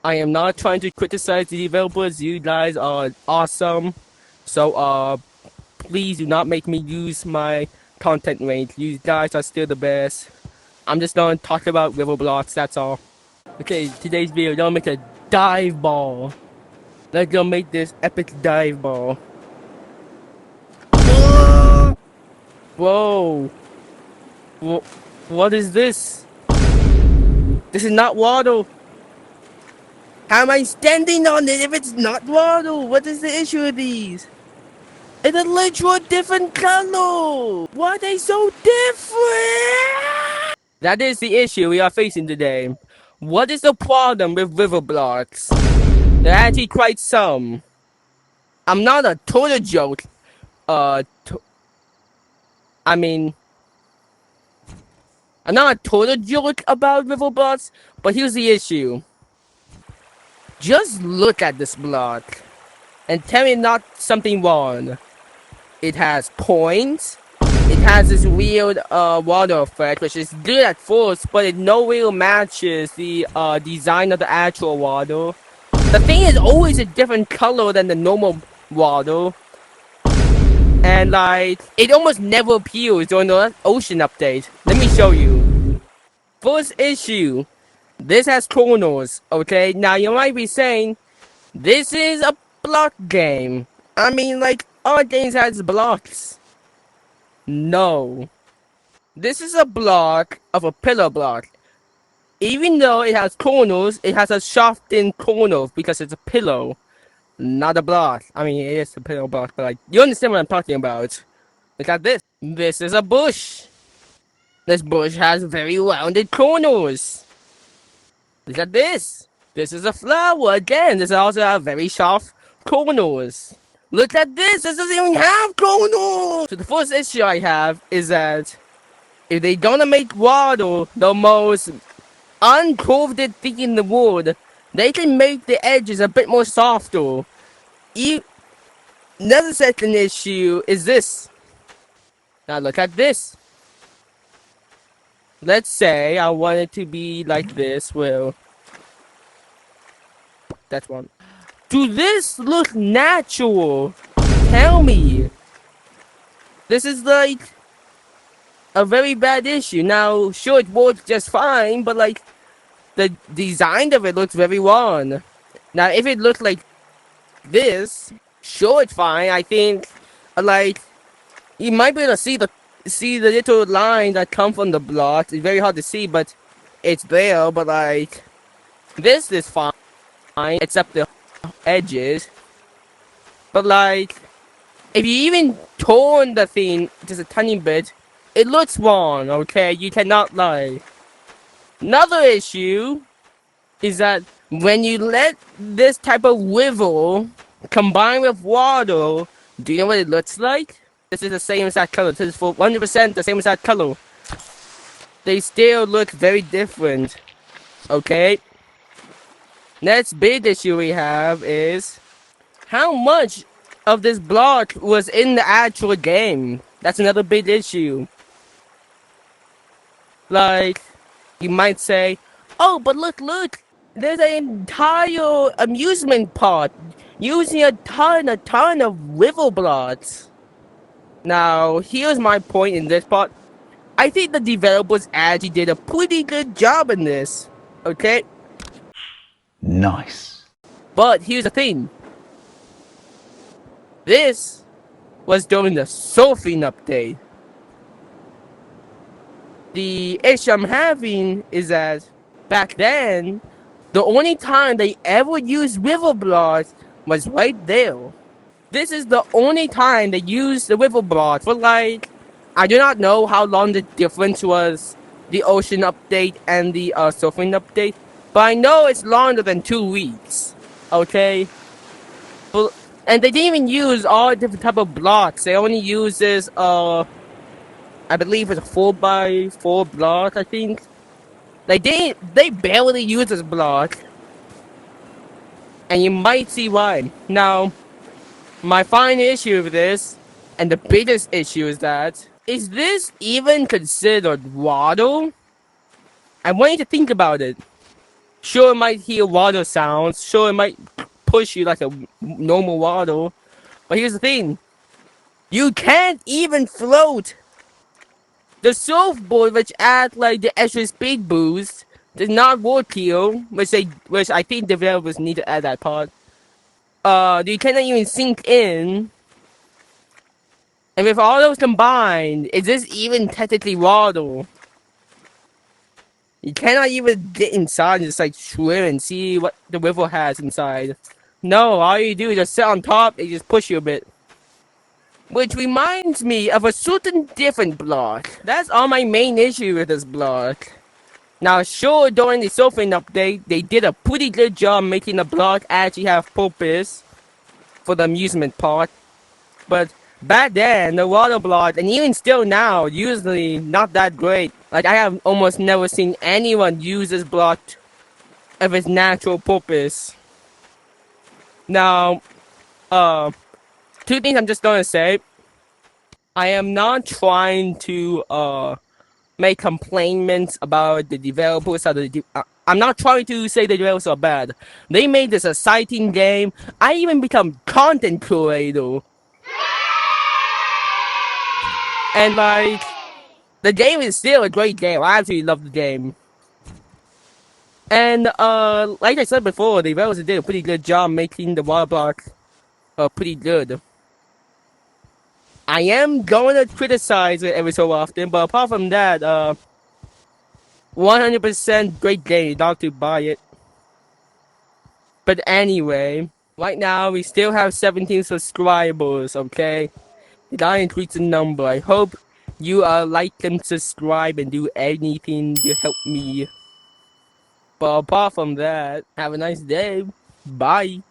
I am not trying to criticize the developers. You guys are awesome. So, please do not make me use my content range. You guys are still the best. I'm just gonna talk about river blocks, that's all. Okay, today's video, gonna make a dive ball. Let's go make this epic dive ball. Whoa. What is this? This is not water. How am I standing on it if it's not water? What is the issue with these? It's a literal different color. Why are they so different? That is the issue we are facing today. What is the problem with river blocks? There are actually quite some. I'm not a total joke. Uh, to I mean, I'm not a total joke about river blocks, but here's the issue. Just look at this block and tell me not something wrong. It has points. It has this weird water effect, which is good at first, but it nowhere matches the design of the actual water. The thing is always a different color than the normal water. And like, it almost never appears during the ocean update. Let me show you. First issue. This has corners, okay? Now you might be saying, this is a block game. I mean, like, all games has blocks. No. This is a block of a pillar block. Even though it has corners, it has a sharpened corner because it's a pillow, not a block. I mean, it is a pillow block, but like, you understand what I'm talking about. Look at this. This is a bush. This bush has very rounded corners. Look at this. This is a flower. Again, this also has very sharp corners. Look at this. This doesn't even have corners. So the first issue I have is that if they gonna make water the most uncurved thing in the world, they can make the edges a bit more softer. Another second issue is this. Now look at this. Let's say I want it to be like this. Well, that's one. Do this look natural? Tell me. This is like a very bad issue. Now, sure, it works just fine, but like, the design of it looks very wrong. Now, if it looked like this, sure, it's fine. I think, like, you might be able to see the little line that come from the block. It's very hard to see, but it's there. But like, this is fine, except the edges. But like, if you even turn the thing just a tiny bit, it looks wrong. Okay, you cannot lie. Another issue is that when you let this type of river combine with water, do you know what it looks like? This is the same exact color. This is for 100% the same exact color. They still look very different. Okay? Next big issue we have is how much of this block was in the actual game. That's another big issue. Like, you might say, oh, but look, there's an entire amusement park using a ton of river blocks. Now, here's my point in this part. I think the developers actually did a pretty good job in this, okay? Nice. But here's the thing. This was during the surfing update. The issue I'm having is that back then, the only time they ever used river blocks was right there. This is the only time they used the river blocks for like, I do not know how long the difference was, the ocean update and the surfing update, but I know it's longer than 2 weeks. Okay? Well, and they didn't even use all different type of blocks. They only used this I believe it's a 4x4 block, I think. Like, they barely use this block. And you might see why. Now, my final issue with this, and the biggest issue is that, is this even considered water? I want you to think about it. Sure, it might hear water sounds. Sure, it might push you like a normal water. But here's the thing. You can't even float. The surfboard, which adds like the extra speed boost, does not work here. Which I think developers need to add that part. You cannot even sink in. And with all those combined, is this even technically water? You cannot even get inside and just like swim and see what the river has inside. No, all you do is just sit on top and just push you a bit. Which reminds me of a certain different block. That's all my main issue with this block. Now, sure, during the surfing update, they did a pretty good job making the block actually have purpose for the amusement part. But back then, the water block, and even still now, usually not that great. Like, I have almost never seen anyone use this block of its natural purpose. Now, two things I'm just gonna say. I am not trying to, make complaints about the developers. I'm not trying to say the developers are bad. They made this exciting game. I even become content creator. And like, the game is still a great game. I absolutely love the game. And like I said before, the developers did a pretty good job making the water block pretty good. I am going to criticize it every so often, but apart from that, 100% great game, not to buy it. But anyway, right now we still have 17 subscribers, okay? Did I increase the number? I hope you like and subscribe and do anything to help me. But apart from that, have a nice day. Bye.